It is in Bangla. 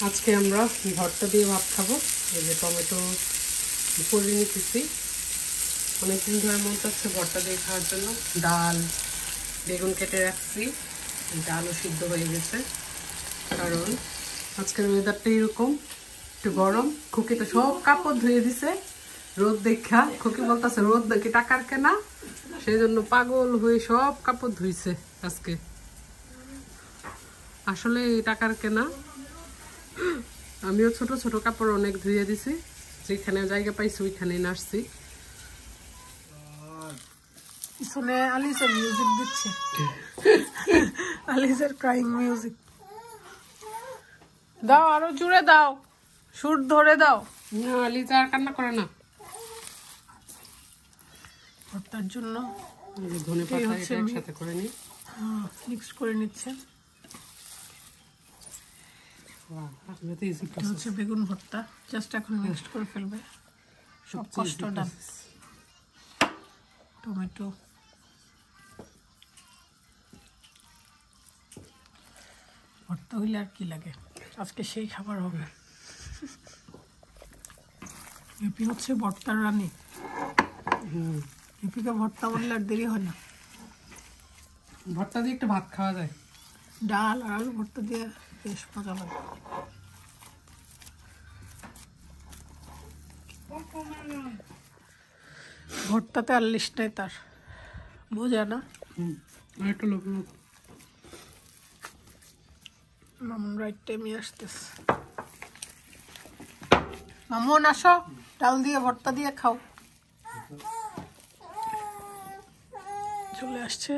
আজকে আমরা ভর্তা দিয়ে ভাত খাবো। এই যে টমেটো করে নিতেছি, অনেকদিন ধরে মন চাচ্ছে ভর্তা দিয়ে খাওয়ার জন্য। ডাল বেগুন কেটে রাখছি, ডালও সিদ্ধ হয়ে গেছে। কারণ আজকের ওয়েদারটা এরকম একটু গরম। খুকিতে সব কাপড় ধুয়ে দিছে রোদ দেখা। খুকি বলতেছে রোদ নাকি টাকার কেনা, সেই জন্য পাগল হয়ে সব কাপড় ধুইছে আজকে। আসলে টাকার কেনা। আমিও ছোট ছোট কাপড় অনেক ধুয়ে দিছি, যেখানে জায়গা পাইছি ওইখানেই নাড়ছি। পিছনে আলিসের মিউজিক দিচ্ছে, আলিসের ক্রাইং মিউজিক। দাও, আরো জুড়ে দাও, সুর ধরে দাও। না, আলিজা আর কান্না করে না। ভর্তার জন্য ধনে পাতা একসাথে করে নি, মিক্স করে নিচ্ছে। হচ্ছে বেগুন ভর্তা, জাস্ট এখন মিক্সড করে ফেলবে, সব কষ্ট ডান। টমেটো, ভর্তা হইলে আর কি লাগে, আজকে সেই খাবার হবে। এপি হচ্ছে ভর্তার রানী। এপিকে ভর্তা বললে আর দেরি হয় না। ভর্তা দিয়ে একটু ভাত খাওয়া যায়, ডাল আর আলু ভর্তা দিয়ে বেশ মজা লাগে। ভর্তাতে আর লিস্ট নেই তার, বোঝা না। একটু লোক মামুন রাইট টাইমে আসতেছে। মামুন আসো, ডাল দিয়ে ভর্তা দিয়ে খাও। চলে আসছে।